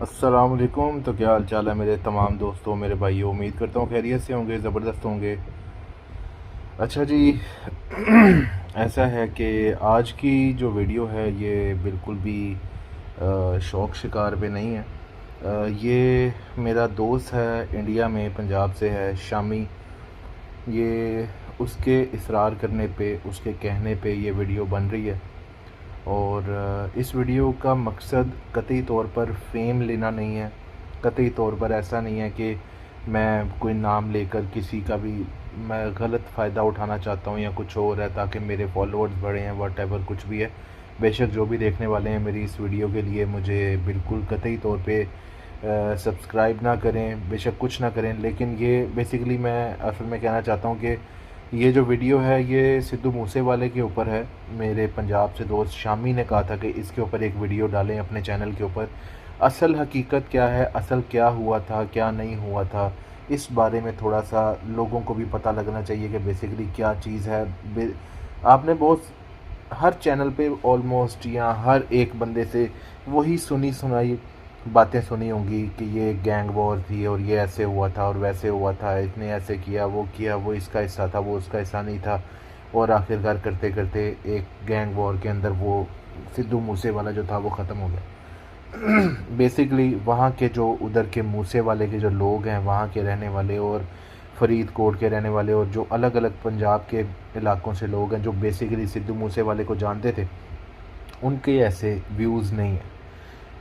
अस्सलाम वालेकुम। तो क्या हाल चाल है मेरे तमाम दोस्तों, मेरे भाइयों। उम्मीद करता हूँ खैरियत से होंगे, ज़बरदस्त होंगे। अच्छा जी, ऐसा है कि आज की जो वीडियो है ये बिल्कुल भी शौक़ शिकार पे नहीं है। ये मेरा दोस्त है, इंडिया में पंजाब से है, शामी। ये उसके इसरार करने पे, उसके कहने पे ये वीडियो बन रही है। और इस वीडियो का मकसद कतई तौर पर फ़ेम लेना नहीं है। कतई तौर पर ऐसा नहीं है कि मैं कोई नाम लेकर किसी का भी मैं गलत फ़ायदा उठाना चाहता हूँ या कुछ और है ताकि मेरे फॉलोअर्स बढ़े हैं, वॉटेवर कुछ भी है। बेशक जो भी देखने वाले हैं मेरी इस वीडियो के लिए मुझे बिल्कुल कतई तौर पे सब्सक्राइब ना करें, बेशक कुछ ना करें, लेकिन ये बेसिकली मैं असल में कहना चाहता हूँ कि ये जो वीडियो है ये सिद्धू मूसेवाले के ऊपर है। मेरे पंजाब से दोस्त शामी ने कहा था कि इसके ऊपर एक वीडियो डालें अपने चैनल के ऊपर। असल हकीकत क्या है, असल क्या हुआ था, क्या नहीं हुआ था, इस बारे में थोड़ा सा लोगों को भी पता लगना चाहिए कि बेसिकली क्या चीज़ है। आपने बहुत हर चैनल पे ऑलमोस्ट या हर एक बंदे से वही सुनी सुनाई बातें सुनी होंगी कि ये गैंग वॉर थी और ये ऐसे हुआ था और वैसे हुआ था, इसने ऐसे किया, वो इसका हिस्सा था, वो उसका हिस्सा नहीं था। और आखिरकार करते करते एक गैंग वॉर के अंदर वो सिद्धू मूसे वाला जो था वो ख़त्म हो गया। बेसिकली वहाँ के जो उधर के मूसे वाले के जो लोग हैं, वहाँ के रहने वाले और फरीदकोट के रहने वाले और जो अलग अलग पंजाब के इलाकों से लोग हैं जो बेसिकली सिद्धू मूसे वाले को जानते थे, उनके ऐसे व्यूज़ नहीं हैं।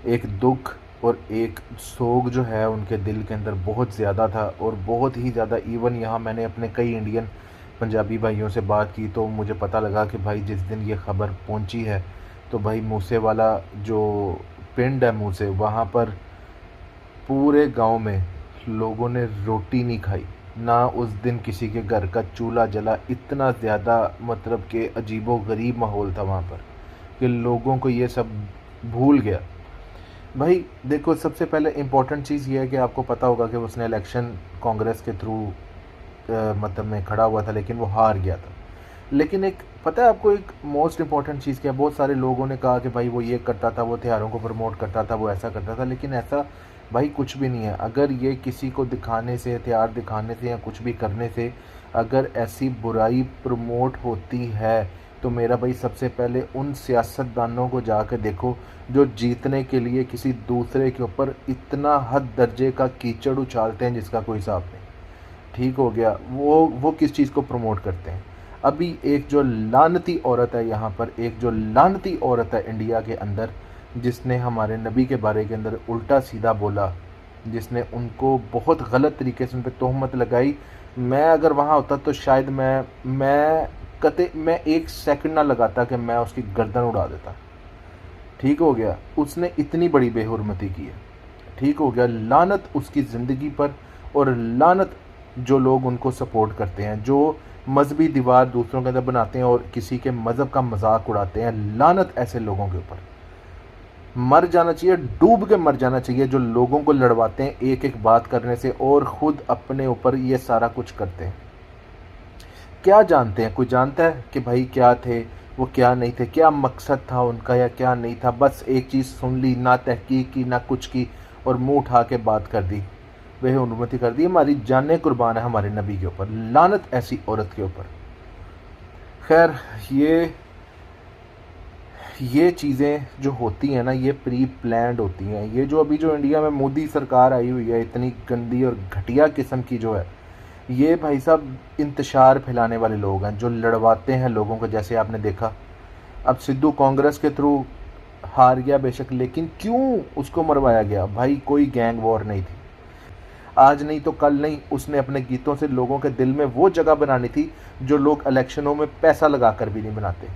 एक दुख और एक सोग जो है उनके दिल के अंदर बहुत ज़्यादा था और बहुत ही ज़्यादा। इवन यहाँ मैंने अपने कई इंडियन पंजाबी भाइयों से बात की तो मुझे पता लगा कि भाई जिस दिन ये ख़बर पहुँची है तो भाई मूसे वाला जो पिंड है मूसे, वहाँ पर पूरे गांव में लोगों ने रोटी नहीं खाई। ना उस दिन किसी के घर का चूल्हा जला। इतना ज़्यादा मतलब कि अजीबो गरीब माहौल था वहाँ पर कि लोगों को ये सब भूल गया। भाई देखो, सबसे पहले इम्पोर्टेंट चीज़ ये है कि आपको पता होगा कि उसने इलेक्शन कांग्रेस के थ्रू मतलब में खड़ा हुआ था, लेकिन वो हार गया था। लेकिन एक पता है आपको, एक मोस्ट इम्पॉर्टेंट चीज़ क्या, बहुत सारे लोगों ने कहा कि भाई वो ये करता था, वो हथियारों को प्रमोट करता था, वो ऐसा करता था, लेकिन ऐसा भाई कुछ भी नहीं है। अगर ये किसी को दिखाने से, हथियार दिखाने से या कुछ भी करने से अगर ऐसी बुराई प्रमोट होती है तो मेरा भाई सबसे पहले उन सियासतदानों को जाकर देखो जो जीतने के लिए किसी दूसरे के ऊपर इतना हद दर्जे का कीचड़ उछालते हैं जिसका कोई हिसाब नहीं। ठीक हो गया, वो किस चीज़ को प्रमोट करते हैं। अभी एक जो लानती औरत है यहाँ पर, एक जो लानती औरत है इंडिया के अंदर, जिसने हमारे नबी के बारे के अंदर उल्टा सीधा बोला, जिसने उनको बहुत गलत तरीके से उन पर तोहमत लगाई। मैं अगर वहाँ होता तो शायद मैं एक सेकंड ना लगाता कि मैं उसकी गर्दन उड़ा देता। ठीक हो गया, उसने इतनी बड़ी बेहुरमती की है। ठीक हो गया, लानत उसकी ज़िंदगी पर और लानत जो लोग उनको सपोर्ट करते हैं, जो मजहबी दीवार दूसरों के अंदर बनाते हैं और किसी के मज़हब का मजाक उड़ाते हैं। लानत ऐसे लोगों के ऊपर। मर जाना चाहिए, डूब के मर जाना चाहिए जो लोगों को लड़वाते हैं एक एक बात करने से और ख़ुद अपने ऊपर ये सारा कुछ करते हैं। क्या जानते हैं, कोई जानता है कि भाई क्या थे वो, क्या नहीं थे, क्या मकसद था उनका या क्या नहीं था। बस एक चीज़ सुन ली, ना तहकीक की ना कुछ की, और मुंह उठा के बात कर दी, वह अनुमति कर दी। हमारी जानें कुर्बान है हमारे नबी के ऊपर। लानत ऐसी औरत के ऊपर। खैर, ये चीज़ें जो होती हैं ना, ये प्री प्लान्ड होती हैं। ये जो अभी जो इंडिया में मोदी सरकार आई हुई है, इतनी गंदी और घटिया किस्म की जो है, ये भाई साहब इंतशार फैलाने वाले लोग हैं जो लड़वाते हैं लोगों को। जैसे आपने देखा, अब सिद्धू कांग्रेस के थ्रू हार गया बेशक, लेकिन क्यों उसको मरवाया गया भाई? कोई गैंग वॉर नहीं थी। आज नहीं तो कल नहीं, उसने अपने गीतों से लोगों के दिल में वो जगह बनानी थी जो लोग इलेक्शनों में पैसा लगाकर भी नहीं बनाते।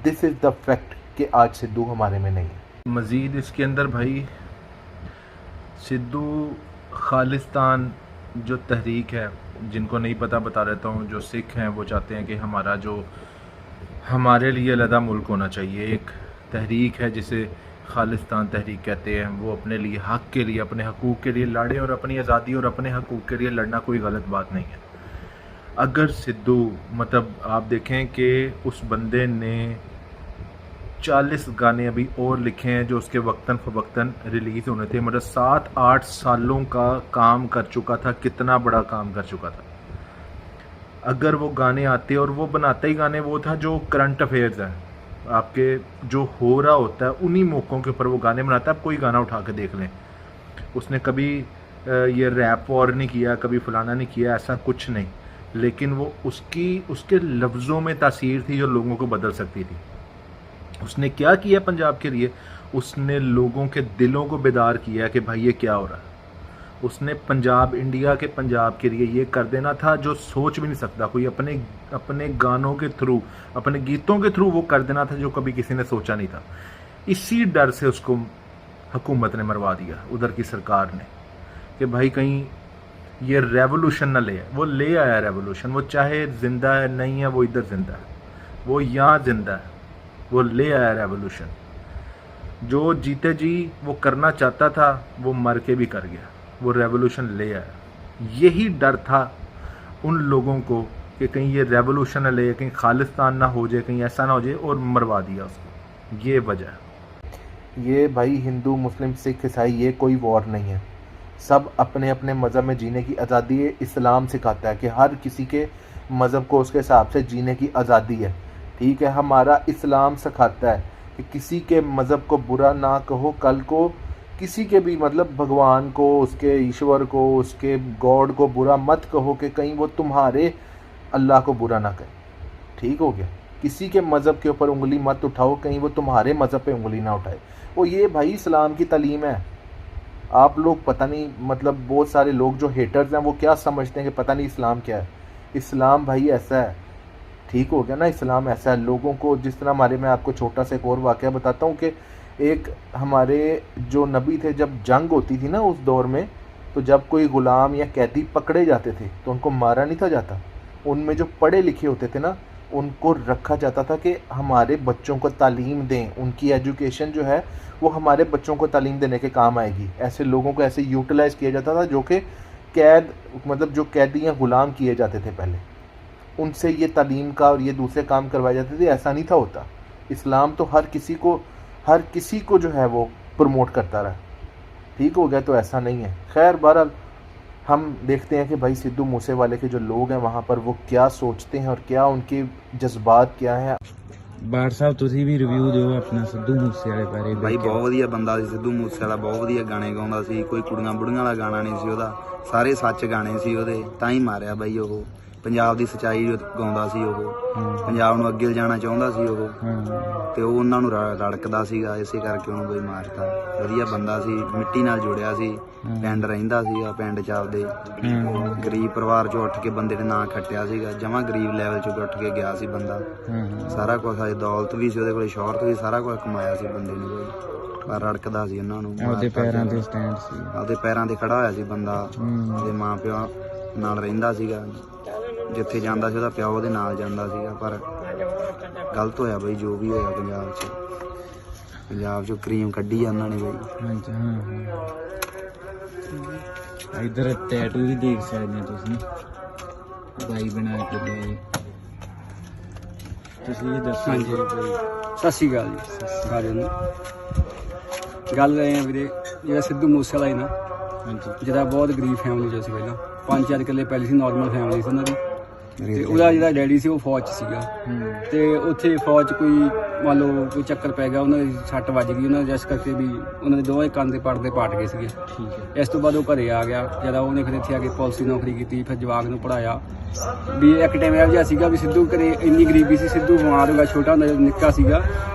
दिस इज़ द फैक्ट कि आज सिद्धू हमारे में नहीं है। मज़ीद इसके अंदर भाई सिद्धू खालिस्तान जो तहरीक है, जिनको नहीं पता बता देता हूँ, जो सिख हैं वो चाहते हैं कि हमारा जो हमारे लिए अलहदा मुल्क होना चाहिए। एक तहरीक है जिसे खालिस्तान तहरीक कहते हैं। वो अपने लिए हक़ के लिए, अपने हकूक़ के लिए लड़े और अपनी आज़ादी और अपने हकूक़ के लिए लड़ना कोई गलत बात नहीं है। अगर सिद्धू मतलब आप देखें कि उस बंदे ने 40 गाने अभी और लिखे हैं जो उसके वक्तन फ़वक्तन रिलीज़ होने थे। मतलब 7-8 सालों का काम कर चुका था, कितना बड़ा काम कर चुका था। अगर वो गाने आते, और वो बनाता ही गाने वो था जो करंट अफेयर्स है, आपके जो हो रहा होता है उन्हीं मौक़ों के ऊपर वो गाने बनाता है। आप कोई गाना उठा के देख लें, उसने कभी ये रैप वॉर नहीं किया, कभी फलाना नहीं किया, ऐसा कुछ नहीं। लेकिन वो उसके लफ्ज़ों में तासीर थी जो लोगों को बदल सकती थी। उसने क्या किया पंजाब के लिए? उसने लोगों के दिलों को बेदार किया कि भाई ये क्या हो रहा है। उसने पंजाब, इंडिया के पंजाब के लिए ये कर देना था जो सोच भी नहीं सकता कोई। अपने गानों के थ्रू, अपने गीतों के थ्रू वो कर देना था जो कभी किसी ने सोचा नहीं था। इसी डर से उसको हुकूमत ने मरवा दिया, उधर की सरकार ने, कि भाई कहीं ये रेवोल्यूशन ना ले आए। वो ले आया रेवोल्यूशन। वो चाहे ज़िंदा है नहीं है, वो इधर ज़िंदा है, वो यहाँ ज़िंदा है, वो ले आया रेवोल्यूशन। जो जीते जी वो करना चाहता था वो मर के भी कर गया, वो रेवोल्यूशन ले आया। यही डर था उन लोगों को कि कहीं ये रेवोल्यूशन ना ले, कहीं खालिस्तान ना हो जाए, कहीं ऐसा ना हो जाए, और मरवा दिया उसको। ये वजह। ये भाई हिंदू मुस्लिम सिख ईसाई ये कोई वॉर नहीं है। सब अपने अपने मज़हब में जीने की आज़ादी है। इस्लाम सिखाता है कि हर किसी के मज़हब को उसके हिसाब से जीने की आज़ादी है। ठीक है, हमारा इस्लाम सिखाता है कि किसी के मज़हब को बुरा ना कहो। कल को किसी के भी, मतलब भगवान को, उसके ईश्वर को, उसके गॉड को बुरा मत कहो कि कहीं वो तुम्हारे अल्लाह को बुरा ना करे। ठीक हो गया? किसी के मज़हब के ऊपर उंगली मत उठाओ, कहीं वो तुम्हारे मज़हब पे उंगली ना उठाए। वो ये भाई इस्लाम की तालीम है। आप लोग पता नहीं, मतलब बहुत सारे लोग जो हेटर्स हैं वो क्या समझते हैं कि पता नहीं इस्लाम क्या है। इस्लाम भाई ऐसा है। ठीक हो गया ना? इस्लाम ऐसा है। लोगों को जिस तरह हमारे, मैं आपको छोटा सा एक और वाक़या बताता हूँ कि एक हमारे जो नबी थे, जब जंग होती थी ना उस दौर में, तो जब कोई ग़ुलाम या कैदी पकड़े जाते थे तो उनको मारा नहीं था जाता। उनमें जो पढ़े लिखे होते थे ना, उनको रखा जाता था कि हमारे बच्चों को तालीम दें, उनकी एजुकेशन जो है वो हमारे बच्चों को तालीम देने के काम आएगी। ऐसे लोगों को ऐसे यूटिलाइज़ किया जाता था जो कि कैद, मतलब जो कैदी या ग़ुलाम किए जाते थे पहले, उनसे ये तालीम का और ये दूसरे काम करवाए जाते थे। ऐसा नहीं था होता। इस्लाम तो हर किसी को जो है वो प्रमोट करता रहा। ठीक हो गया? तो ऐसा नहीं है। खैर, बहरहाल हम देखते हैं कि भाई सिद्धू मूसेवाले के जो लोग हैं वहाँ पर वो क्या सोचते हैं और क्या उनके जज्बात क्या हैं। ਬਾਠ ਸਾਹਿਬ ਤੁਸੀਂ ਵੀ ਰਿਵਿਊ ਦਿਓ ਆਪਣਾ ਸਿੱਧੂ ਮੂਸੇ ਵਾਲੇ ਬਾਰੇ। ਬਾਈ ਬਹੁਤ ਵਧੀਆ ਬੰਦਾ ਸੀ ਸਿੱਧੂ ਮੂਸੇ ਵਾਲਾ, ਬਹੁਤ ਵਧੀਆ ਗਾਣੇ ਗਾਉਂਦਾ ਸੀ। ਕੋਈ ਕੁੜੀਆਂ ਬੁੜੀਆਂ ਵਾਲਾ ਗਾਣਾ ਨਹੀਂ ਸੀ ਉਹਦਾ, ਸਾਰੇ ਸੱਚ ਗਾਣੇ ਸੀ ਉਹਦੇ। ਤਾਂ ਹੀ ਮਾਰਿਆ ਬਾਈ ਉਹ। ਪੰਜਾਬ ਦੀ ਸੱਚਾਈ ਗਾਉਂਦਾ ਸੀ ਉਹ, ਪੰਜਾਬ ਨੂੰ ਅੱਗੇ ਲਿਜਾਣਾ ਚਾਹੁੰਦਾ ਸੀ ਉਹ, ਤੇ ਉਹ ਉਹਨਾਂ ਨੂੰ ਰੜਕਦਾ ਸੀਗਾ, ਇਸੇ ਕਰਕੇ ਉਹਨੂੰ ਬਈ ਮਾਰਤਾ। ਵਧੀਆ ਬੰਦਾ ਸੀ, ਮਿੱਟੀ ਨਾਲ ਜੁੜਿਆ ਸੀ, ਪਿੰਡ ਰਹਿੰਦਾ ਸੀਗਾ, ਪਿੰਡ ਚ ਆਪਦੇ ਗਰੀਬ ਪਰਿਵਾਰ ਚੋਂ ਉੱਠ ਕੇ ਬੰਦੇ ਨੇ ਨਾਂ ਖੱਟਿਆ ਸੀਗਾ। ਜਮਾਂ ਗਰੀਬ ਲੈਵਲ ਚੋਂ ਉੱਠ ਕੇ ਗਿਆ ਸੀ ਬੰਦਾ। ਸਾਰਾ ਕੁਝ, ਦੌਲਤ ਵੀ ਸੀ ਉਹਦੇ ਕੋਲ, ਸ਼ੌਹਰਤ ਵੀ, ਸਾਰਾ ਕੁਝ ਕਮਾਇਆ ਸੀ ਬੰਦੇ ਨੇ ਕੋਈ, ਪਰ ਰੜਕਦਾ ਸੀ ਉਹਨਾਂ ਨੂੰ। ਆਪਦੇ ਪੈਰਾਂ ਤੇ ਸਟੈਂਡ ਸੀ, ਆਪਦੇ ਪੈਰਾਂ ਤੇ ਖੜਾ ਹੋਇਆ ਸੀ ਬੰਦਾ। ਉਹਦੇ ਮਾਂ ਪਿਓ ਨਾਲ ਰਹਿੰਦਾ ਸੀਗਾ, ਜਿੱਥੇ ਜਾਂਦਾ ਸੀ ਉਹਦਾ ਪਿਓ ਉਹਦੇ ਨਾਲ ਜਾਂਦਾ ਸੀਗਾ। ਪਰ ਗਲਤ ਹੋਇਆ ਬਈ ਜੋ ਵੀ ਹੋਇਆ ਪੰਜਾਬ 'ਚ ਕਰੀਮ ਕੱਢੀ ਆ ਉਹਨਾਂ ਨੇ ਬਈ। ਇਧਰ ਟੈਟੂ ਵੀ ਦੇਖ ਸਕਦੇ ਤੁਸੀਂ, ਬਾਈ ਬਣਾ ਕੇ ਲਿਆਏ। ਤੁਸੀਂ ਇਹ ਦੱਸੋ ਜੀ। ਸਤਿ ਸ਼੍ਰੀ ਅਕਾਲ ਜੀ ਸਾਰਿਆਂ ਨੂੰ। ਗੱਲ ਇਹ ਹੈ ਵੀਰੇ, ਜਿਹੜਾ ਸਿੱਧੂ ਮੂਸੇ ਵਾਲਾ ਹੈ ਨਾ, ਜਿਹੜਾ ਬਹੁਤ ਗਰੀਬ ਫੈਮਿਲੀ 'ਚੋਂ ਸੀ। ਪਹਿਲਾਂ 5-4 ਕਿੱਲੇ ਪਹਿਲੀ ਸੀ, ਨੋਰਮਲ ਫੈਮਿਲੀ ਸੀ ਉਹਨਾਂ ਦੀ। ਤੇ ਉਹਦਾ ਜਿਹੜਾ ਡੈਡੀ ਸੀ ਉਹ ਫੌਜ 'ਚ ਸੀਗਾ, ਤੇ ਉੱਥੇ ਫੌਜ 'ਚ ਕੋਈ ਮੰਨ ਲਓ ਕੋਈ ਚੱਕਰ ਪੈ ਗਿਆ, ਉਹਨਾਂ ਦੀ ਸੱਟ ਵੱਜ ਗਈ ਉਹਨਾਂ ਦੇ, ਜਿਸ ਕਰਕੇ ਵੀ ਉਹਨਾਂ ਦੇ ਦੋਵੇਂ ਕੰਨ ਦੇ ਪਰਦੇ ਪਾਟ ਗਏ ਸੀਗੇ। ਇਸ ਤੋਂ ਬਾਅਦ ਉਹ ਘਰੇ ਆ ਗਿਆ। ਜਦੋਂ ਉਹਨੇ ਫਿਰ ਇੱਥੇ ਆ ਕੇ ਪੁਲਿਸ ਦੀ ਨੌਕਰੀ ਕੀਤੀ, ਫਿਰ ਜਵਾਕ ਨੂੰ ਪੜ੍ਹਾਇਆ। ਵੀ ਇੱਕ ਟਾਈਮ ਇਹੋ ਜਿਹਾ ਸੀਗਾ ਵੀ ਸਿੱਧੂ ਘਰੇ ਇੰਨੀ ਗਰੀਬੀ ਸੀ, ਸਿੱਧੂ ਬਿਮਾਰ ਹੋ ਗਿਆ ਛੋਟਾ ਹੁੰਦਾ, ਜਦੋਂ ਨਿੱਕਾ ਸੀਗਾ।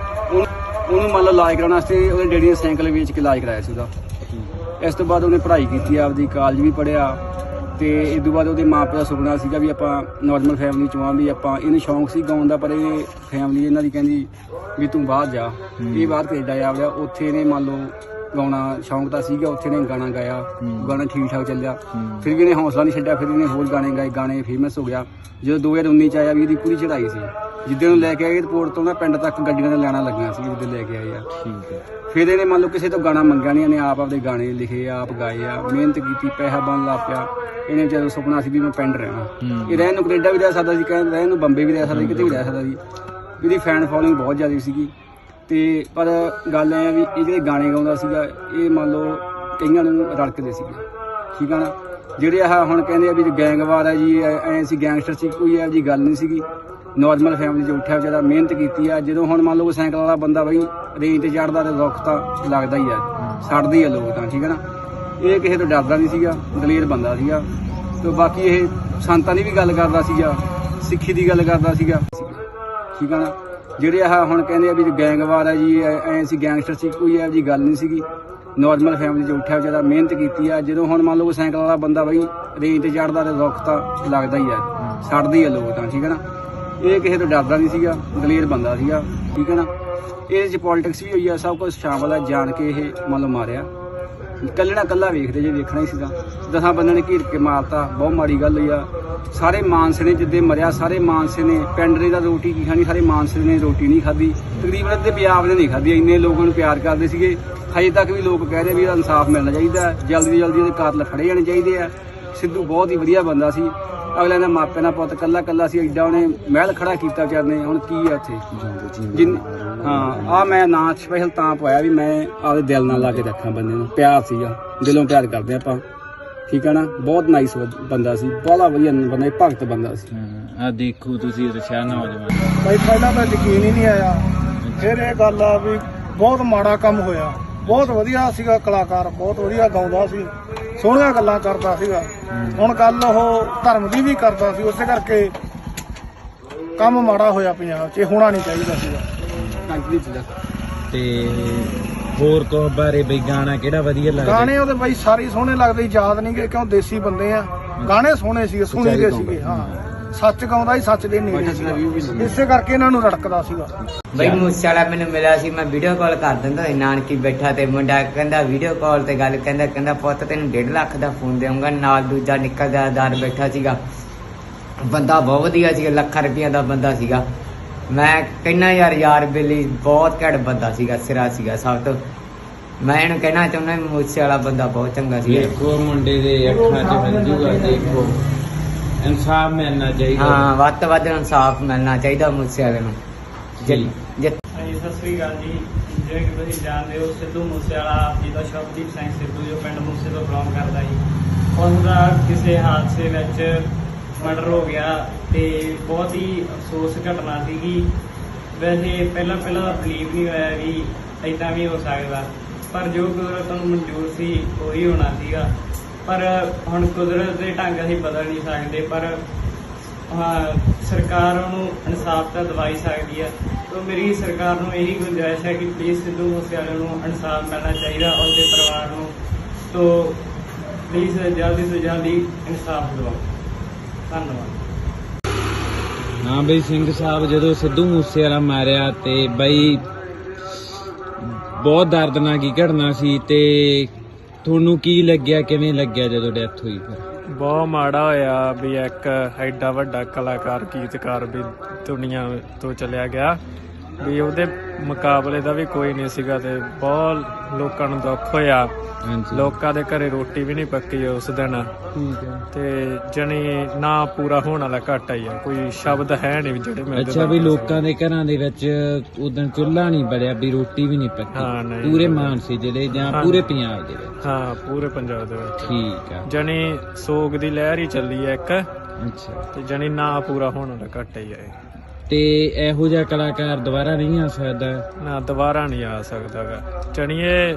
ਉਹਨੂੰ ਮੰਨ ਲਓ ਇਲਾਜ ਕਰਾਉਣ ਵਾਸਤੇ ਉਹਦੇ ਡੈਡੀ ਨੇ ਸਾਈਕਲ ਵੇਚ ਕੇ ਇਲਾਜ ਕਰਾਇਆ ਸੀ ਉਹਦਾ। ਇਸ ਤੋਂ ਬਾਅਦ ਉਹਨੇ ਪੜ੍ਹਾਈ ਕੀਤੀ, ਆਪਦੀ ਕਾਲਜ ਵੀ ਪੜ੍ਹਿਆ। ਤੇ ਇਸ ਤੋਂ ਬਾਅਦ ਉਹਦੇ ਮਾਂ ਪਿਓ ਦਾ ਸੁਪਨਾ ਸੀਗਾ ਵੀ ਆਪਾਂ ਨੋਰਮਲ ਫੈਮਿਲੀ 'ਚੋਂ ਆ, ਵੀ ਆਪਾਂ, ਇਹਨੂੰ ਸ਼ੌਂਕ ਸੀ ਗਾਉਣ ਦਾ, ਪਰ ਇਹ ਫੈਮਿਲੀ ਇਹਨਾਂ ਦੀ ਕਹਿੰਦੀ ਵੀ ਤੂੰ ਬਾਹਰ ਜਾ। ਇਹ ਬਾਹਰ ਕੈਨੇਡਾ ਜਾ ਵੜਿਆ। ਉੱਥੇ ਇਹਨੇ ਮੰਨ ਲਓ ਗਾਉਣਾ ਸ਼ੌਂਕ ਤਾਂ ਸੀਗਾ, ਉੱਥੇ ਇਹਨੇ ਗਾਣਾ ਗਾਇਆ, ਗਾਣਾ ਠੀਕ ਠਾਕ ਚੱਲਿਆ। ਫਿਰ ਵੀ ਇਹਨੇ ਹੌਸਲਾ ਨਹੀਂ ਛੱਡਿਆ, ਫਿਰ ਇਹਨੇ ਹੋਰ ਗਾਣੇ ਗਾਏ, ਗਾਣੇ ਫੇਮਸ ਹੋ ਗਿਆ। ਜਦੋਂ 2019 'ਚ ਆਇਆ ਵੀ ਇਹਦੀ ਪੂਰੀ ਚੜ੍ਹਾਈ ਸੀ। ਜਿੱਦਾਂ ਨੂੰ ਲੈ ਕੇ ਆਏ ਏਅਰਪੋਰਟ ਤੋਂ ਨਾ ਪਿੰਡ ਤੱਕ ਗੱਡੀਆਂ ਦੇ ਲੈਣਾ ਲੱਗੀਆਂ ਸੀ, ਜਿੱਦਾਂ ਲੈ ਕੇ ਆਏ ਆ। ਫਿਰ ਇਹਨੇ ਮੰਨ ਲਓ ਕਿਸੇ ਤੋਂ ਗਾਣਾ ਮੰਗਿਆ ਨਹੀਂ, ਇਹਨੇ ਆਪ ਆਪਦੇ ਗਾਣੇ ਲਿਖੇ, ਆਪ ਗਾਏ ਆ, ਮਿਹਨਤ ਕੀਤੀ, ਪੈਸਾ ਬਣ ਲੱਗ ਪਿਆ। ਇਹਨੇ ਜਦੋਂ ਸੁਪਨਾ ਸੀ ਵੀ ਮੈਂ ਪਿੰਡ ਰਹਿਣਾ। ਇਹ ਰਹਿਣ ਨੂੰ ਕੈਨੇਡਾ ਵੀ ਰਹਿ ਸਕਦਾ ਸੀ, ਰਹਿਣ ਨੂੰ ਬੰਬੇ ਵੀ ਰਹਿ ਸਕਦਾ ਸੀ, ਕਿਤੇ ਵੀ ਰਹਿ ਸਕਦਾ ਸੀ। ਇਹਦੀ ਫੈਨ ਫੋਲੋਇੰਗ ਬਹੁਤ ਜ਼ਿਆਦਾ ਸੀਗੀ। ਤੇ ਪਰ ਗੱਲ ਐ ਵੀ ਇਹ ਜਿਹੜੇ ਗਾਣੇ ਗਾਉਂਦਾ ਸੀਗਾ ਇਹ ਮੰਨ ਲਓ ਕਈਆਂ ਨੂੰ ਰੜਕਦੇ ਸੀਗੇ, ਠੀਕ ਆ ਨਾ। ਜਿਹੜੇ ਆਹ ਹੁਣ ਕਹਿੰਦੇ ਆ ਵੀ ਗੈਂਗਵਾਰ ਆ ਜੀ, ਐ ਸੀ ਗੈਂਗਸਟਰ ਸੀ, ਕੋਈ ਇਹੋ ਜਿਹੀ ਗੱਲ ਨਹੀਂ ਸੀਗੀ। ਨੋਰਮਲ ਫੈਮਿਲੀ 'ਚ ਉੱਠਿਆ ਵਿਚਾਰਾ, ਮਿਹਨਤ ਕੀਤੀ ਆ। ਜਦੋਂ ਹੁਣ ਮੰਨ ਲਓ ਸਾਈਕਲ ਵਾਲਾ ਬੰਦਾ ਬਈ ਰੇਂਜ ਤੇ ਚੜ੍ਹਦਾ ਤੇ ਦੁੱਖ ਤਾਂ ਲੱਗਦਾ ਹੀ ਆ, ਛੱਡਦੇ ਹੀ ਆ ਲੋਕ ਤਾਂ, ਠੀਕ ਹੈ ਨਾ। ਇਹ ਕਿਸੇ ਤੋਂ ਡਰਦਾ ਨਹੀਂ ਸੀਗਾ, ਦਲੇਰ ਬੰਦਾ ਸੀਗਾ। ਤੇ ਬਾਕੀ ਇਹ ਸੰਤਾਂ ਦੀ ਵੀ ਗੱਲ ਕਰਦਾ ਸੀਗਾ, ਸਿੱਖੀ ਦੀ ਗੱਲ ਕਰਦਾ ਸੀਗਾ, ਠੀਕ ਆ ਨਾ। ਜਿਹੜੇ ਆਹ ਹੁਣ ਕਹਿੰਦੇ ਆ ਵੀ ਗੈਂਗਵਾਰ ਆ ਜੀ, ਐ ਸੀ ਗੈਂਗਸਟਰ ਸੀ, ਕੋਈ ਇਹੋ ਜਿਹੀ ਗੱਲ ਨਹੀਂ ਸੀਗੀ। ਨੋਰਮਲ ਫੈਮਿਲੀ 'ਚ ਉੱਠਿਆ ਵਿਚਾਰਾ, ਮਿਹਨਤ ਕੀਤੀ ਆ। ਜਦੋਂ ਹੁਣ ਮੰਨ ਲਓ ਸਾਈਕਲ ਵਾਲਾ ਬੰਦਾ ਬਈ ਰੇਂਜ ਤੇ ਚੜ੍ਹਦਾ ਤੇ ਦੁੱਖ ਤਾਂ ਲੱਗਦਾ ਹੀ ਆ, ਛੱਡਦੇ ਹੀ ਆ ਲੋਕ ਤਾਂ, ਠੀਕ ਹੈ ਨਾ। ਇਹ ਕਿਸੇ ਤੋਂ ਡਰਦਾ ਨਹੀਂ ਸੀਗਾ, ਦਲੇਰ ਬੰਦਾ ਸੀਗਾ, ਠੀਕ ਹੈ ਨਾ। ਇਹਦੇ 'ਚ ਪੋਲੀਟਿਕਸ ਵੀ ਹੋਈ ਆ, ਸਭ ਕੁਝ ਸ਼ਾਮਲ ਆ। ਜਾਣ ਕੇ ਇਹ ਮੰਨ ਲਓ ਮਾਰਿਆ, ਇਕੱਲੇ ਨਾ ਇਕੱਲਾ ਵੇਖਦੇ ਜੇ ਵੇਖਣਾ ਹੀ ਸੀਗਾ। 10 ਬੰਦਿਆਂ ਨੇ ਘੇਰ ਕੇ ਮਾਰਤਾ, ਬਹੁਤ ਮਾੜੀ ਗੱਲ ਹੋਈ ਆ। ਸਾਰੇ ਮਾਨਸੇ ਨੇ ਜਿੱਦੇ ਮਰਿਆ, ਸਾਰੇ ਮਾਨਸੇ ਨੇ ਪਿੰਡ ਨੇ ਦਾ ਰੋਟੀ ਕੀ ਖਾਣੀ, ਸਾਰੇ ਮਾਨਸੇ ਨੇ ਰੋਟੀ ਨਹੀਂ ਖਾਧੀ, ਤਕਰੀਬਨ ਅੱਧੇ ਪੰਜਾਬ ਨੇ ਨਹੀਂ ਖਾਧੀ। ਇੰਨੇ ਲੋਕਾਂ ਨੂੰ ਪਿਆਰ ਕਰਦੇ ਸੀਗੇ। ਹਜੇ ਤੱਕ ਵੀ ਲੋਕ ਕਹਿ ਰਹੇ ਵੀ ਇਹਦਾ ਇਨਸਾਫ ਮਿਲਣਾ ਚਾਹੀਦਾ, ਜਲਦੀ ਤੋਂ ਜਲਦੀ ਇਹਦੇ ਕਾਤਲ ਫੜੇ ਜਾਣੇ ਚਾਹੀਦੇ ਆ। ਸਿੱਧੂ ਬਹੁਤ ਹੀ ਵਧੀਆ ਬੰਦਾ ਸੀ, ਅਗਲੇ ਨੇ ਮਾਪੇ ਨਾਲ ਪੁੱਤ ਕੱਲਾ ਸੀ, ਐਡਾ ਉਹਨੇ ਮਹਿਲ ਖੜਾ ਕੀਤਾ ਵਿਚਾਰ ਨੇ। ਹੁਣ ਕੀ ਆ ਉੱਥੇ ਹਾਂ। ਆ ਮੈਂ ਨਾਂ ਸਪੈਸ਼ਲ ਤਾਂ ਪਾਇਆ ਵੀ ਮੈਂ ਆਪਦੇ ਦਿਲ ਨਾਲ ਲਾ ਕੇ ਰੱਖਾਂ ਬੰਦੇ ਨੂੰ, ਪਿਆਰ ਸੀਗਾ, ਦਿਲੋਂ ਪਿਆਰ ਕਰਦੇ ਆਪਾਂ, ਠੀਕ ਆ ਨਾ। ਬਹੁਤ ਨਾਈਸ ਬੰਦਾ ਸੀ, ਬਹੁਤ ਵਧੀਆ ਬੰਦਾ, ਭਗਤ ਬੰਦਾ ਸੀ। ਆ ਦੇਖੋ ਤੁਸੀਂ ਰਸ਼ਾ ਨੌਜਵਾਨ ਭਾਈ ਪਹਿਲਾਂ ਤਾਂ ਯਕੀਨ ਹੀ ਨਹੀਂ ਆਇਆ, ਫਿਰ ਇਹ ਗੱਲ ਆ ਵੀ ਬਹੁਤ ਮਾੜਾ ਕੰਮ ਹੋਇਆ। ਬਹੁਤ ਵਧੀਆ ਸੀਗਾ ਕਲਾਕਾਰ, ਬਹੁਤ ਵਧੀਆ ਗਾਉਂਦਾ ਸੀ, ਸੋਹਣੀਆਂ ਗੱਲਾਂ ਕਰਦਾ ਸੀਗਾ। ਹੁਣ ਗੱਲ ਉਹ ਧਰਮ ਦੀ ਵੀ ਕਰਦਾ ਸੀ, ਉਸੇ ਕਰਕੇ ਕੰਮ ਮਾੜਾ ਹੋਇਆ ਪੰਜਾਬ 'ਚ, ਇਹ ਹੋਣਾ ਨਹੀਂ ਚਾਹੀਦਾ ਸੀਗਾ। ਤੇ ਹੋਰ ਕੋ ਬਾਰੇ ਬਈ ਗਾਣਾ ਕਿਹੜਾ ਵਧੀਆ ਲੱਗਦਾ? ਗਾਣੇ ਉਹਦੇ ਬਾਈ ਸਾਰੇ ਸੋਹਣੇ ਲੱਗਦੇ, ਯਾਦ ਨਹੀਂ ਗਏ ਕਿਉਂ ਦੇਸੀ ਬੰਦੇ ਆ। ਗਾਣੇ ਸੋਹਣੇ ਸੀਗੇ, ਸੁਣੀ ਗਏ ਸੀਗੇ। ਹਾਂ, ਸੱਚ ਗਾਉਂਦਾ ਸੀ, ਸੱਚ ਦੇ ਨਹੀਂ ਸੀਗਾ, ਇਸੇ ਕਰਕੇ ਇਹਨਾਂ ਨੂੰ ਰੜਕਦਾ ਸੀਗਾ। ਬਈ ਮੂਸੇ ਵਾਲਾ ਮੈਨੂੰ ਮਿਲਿਆ ਸੀ, ਮੈਂ ਵੀਡੀਓ ਕਾਲ ਕਰ ਦਿੰਦਾ ਸੀ, ਨਾਨਕੀ ਬੈਠਾ ਤੇ ਮੁੰਡਾ ਕਹਿੰਦਾ ਵੀਡੀਓ ਕਾਲ ਤੇ ਗੱਲ, ਕਹਿੰਦਾ ਪੁੱਤ ਤੈਨੂੰ 1.5 ਲੱਖ ਦਾ ਫੋਨ ਦੇਵਾਂਗਾ। ਨਾਲ ਦੂਜਾ ਨਿੱਕਾ ਜਿਹਾ ਦਾਰ ਬੈਠਾ ਸੀਗਾ, ਬੰਦਾ ਬਹੁਤ ਵਧੀਆ ਸੀਗਾ, ਲੱਖਾਂ ਰੁਪਈਆ ਦਾ ਬੰਦਾ ਸੀਗਾ। ਮੈਂ ਕਹਿੰਦਾ ਯਾਰ ਬੇਲੀ ਬਹੁਤ ਘੈਂਟ ਬੰਦਾ ਸੀਗਾ, ਸਿਰਾ ਸੀਗਾ ਸਭ ਤੋਂ। ਮੈਂ ਇਹਨੂੰ ਕਹਿਣਾ ਚਾਹੁੰਦਾ ਮੂਸੇ ਵਾਲਾ ਬੰਦਾ ਬਹੁਤ ਚੰਗਾ ਸੀ। ਦੇਖੋ ਮੁੰਡੇ ਦੇ ਅੱਖਾਂ 'ਚ ਹੰਝੂਗਾ, ਦੇਖੋ ਇਨਸਾਫ ਮਿਲਣਾ ਚਾਹੀਦਾ। ਹਾਂ, ਵੱਧ ਤੋਂ ਵੱਧ ਇਨਸਾਫ ਮਿਲਣਾ ਚਾਹੀਦਾ ਮੂਸੇ ਵਾਲੇ ਨੂੰ। ਹਾਂਜੀ, ਸਤਿ ਸ੍ਰੀ ਅਕਾਲ ਜੀ। ਜਿਵੇਂ ਕਿ ਤੁਸੀਂ ਜਾਣਦੇ ਹੋ, ਸਿੱਧੂ ਮੂਸੇਵਾਲਾ ਜਿਹਦਾ ਸ਼ਬਦੀਪ ਸਿੰਘ ਸਿੱਧੂ ਜੋ ਪਿੰਡ ਮੂਸੇ ਤੋਂ ਬਿਲੋਂਗ ਕਰਦਾ ਜੀ, ਉਹਦਾ ਕਿਸੇ ਹਾਦਸੇ ਵਿੱਚ ਮਰਡਰ ਹੋ ਗਿਆ ਤੇ ਬਹੁਤ ਹੀ ਅਫਸੋਸ ਘਟਨਾ ਸੀਗੀ। ਵੈਸੇ ਪਹਿਲਾਂ ਤਾਂ ਬਲੀਵ ਨਹੀਂ ਹੋਇਆ ਵੀ ਇੱਦਾਂ ਵੀ ਹੋ ਸਕਦਾ, ਪਰ ਜੋ ਕੁਦਰਤ ਨੂੰ ਮਨਜ਼ੂਰ ਸੀ ਉਹੀ ਹੋਣਾ ਸੀਗਾ। ਪਰ ਹੁਣ ਕੁਦਰਤ ਦੇ ਢੰਗ ਅਸੀਂ ਬਦਲ ਨਹੀਂ ਸਕਦੇ, ਪਰ ਸਰਕਾਰ ਉਹਨੂੰ ਇਨਸਾਫ ਤਾਂ ਦਿਵਾ ਹੀ ਸਕਦੀ ਹੈ। ਤਾਂ ਮੇਰੀ ਸਰਕਾਰ ਨੂੰ ਇਹੀ ਗੁੰਜਾਇਸ਼ ਹੈ ਕਿ ਪਲੀਜ਼ ਸਿੱਧੂ ਮੂਸੇਵਾਲੇ ਨੂੰ ਇਨਸਾਫ ਮਿਲਣਾ ਚਾਹੀਦਾ, ਉਹਦੇ ਪਰਿਵਾਰ ਨੂੰ। ਤੋ ਪਲੀਜ਼ ਜਲਦੀ ਤੋਂ ਜਲਦੀ ਇਨਸਾਫ ਦਿਵਾਓ। ਧੰਨਵਾਦ। ਹਾਂ ਬਈ ਸਿੰਘ ਸਾਹਿਬ, ਜਦੋਂ ਸਿੱਧੂ ਮੂਸੇਵਾਲਾ ਮਾਰਿਆ ਤੇ ਬਈ ਬਹੁਤ ਦਰਦਨਾਕ ਘਟਨਾ ਸੀ, ਤੇ ਤੁਹਾਨੂੰ ਕੀ ਲੱਗਿਆ, ਕਿਵੇਂ ਲੱਗਿਆ ਜਦੋਂ ਡੈਥ ਹੋਈ? ਫਿਰ ਬਹੁਤ ਮਾੜਾ ਹੋਇਆ ਵੀ ਇੱਕ ਐਡਾ ਵੱਡਾ ਕਲਾਕਾਰ, ਗੀਤਕਾਰ ਵੀ ਦੁਨੀਆ ਤੋਂ ਚਲਿਆ ਗਿਆ, ਵੀ ਉਹਦੇ ਮੁਕਾਬਲੇ ਦਾ ਵੀ ਕੋਈ ਨਹੀਂ ਸੀਗਾ। ਤੇ ਬਹੁਤ ਲੋਕਾਂ ਨੂੰ ਦੁੱਖ ਹੋਇਆ, ਲੋਕਾਂ ਦੇ ਘਰੇ ਰੋਟੀ ਵੀ ਨਹੀਂ ਪੱਕੀ ਉਸ ਦਿਨ। ਤੇ ਜਣੀ ਨਾ ਪੂਰਾ ਹੋਣ ਵਾਲਾ ਘਾਟਾ ਹੀ ਆ, ਕੋਈ ਸ਼ਬਦ ਹੈ ਨਹੀਂ ਜਿਹੜੇ ਮੈਂ। ਅੱਛਾ, ਵੀ ਲੋਕਾਂ ਦੇ ਘਰਾਂ ਦੇ ਵਿੱਚ ਉਦੋਂ ਚੁੱਲ੍ਹਾ ਨਹੀਂ ਬਲਿਆ, ਵੀ ਰੋਟੀ ਵੀ ਨਹੀਂ ਪੱਕੀ, ਪੂਰੇ ਮਾਨਸੇ ਜ਼ਿਲ੍ਹੇ ਜਾਂ ਪੂਰੇ ਪੰਜਾਬ ਦੇ ਵਿੱਚ? ਹਾਂ, ਪੂਰੇ ਪੰਜਾਬ ਦੇ ਵਿੱਚ। ਠੀਕ ਆ। ਜਣੀ ਸੋਗ ਦੀ ਲਹਿਰ ਹੀ ਚੱਲੀ ਹੈ ਇੱਕ। ਅੱਛਾ, ਤੇ ਜਣੀ ਨਾ ਪੂਰਾ ਹੋਣ ਵਾਲਾ ਘਾਟਾ ਹੀ ਹੈ। ਤੇ ਇਹੋ ਜਿਹਾ ਕਲਾਕਾਰ ਦੁਬਾਰਾ ਨਹੀਂ ਆ ਸਕਦਾ? ਨਾ, ਦੁਬਾਰਾ ਨਹੀਂ ਆ ਸਕਦਾ ਗਾ। ਜਣੀਏ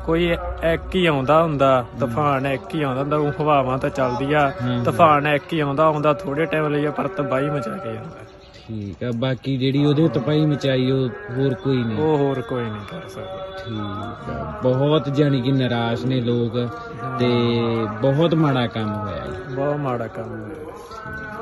ਕੋਈ ਇੱਕ ਹੀ ਆਉਂਦਾ ਹੁੰਦਾ, ਤੂਫਾਨ ਇੱਕ ਹੀ ਆਉਂਦਾ ਹੁੰਦਾ। ਉਹ ਹਵਾਵਾਂ ਤਾਂ ਚੱਲਦੀਆਂ, ਤੂਫਾਨ ਇੱਕ ਹੀ ਆਉਂਦਾ ਥੋੜੇ ਟਾਈਮ ਲਈ, ਪਰ ਤਬਾਹੀ ਮਚਾ ਕੇ ਜਾਂਦਾ। ਠੀਕ ਆ। ਬਾਕੀ ਜਿਹੜੀ ਉਹਦੇ ਤਬਾਹੀ ਮਚਾਈ ਉਹ ਹੋਰ ਕੋਈ ਨਹੀਂ? ਉਹ ਹੋਰ ਕੋਈ ਨਹੀਂ ਕਰ ਸਕਦਾ। ਠੀਕ ਆ। ਬਹੁਤ ਜਾਣੀ ਕਿ ਨਿਰਾਸ਼ ਨੇ ਲੋਕ, ਤੇ ਬਹੁਤ ਮਾੜਾ ਕੰਮ ਹੋਇਆ। ਬਹੁਤ ਮਾੜਾ ਕੰਮ ਹੋਇਆ।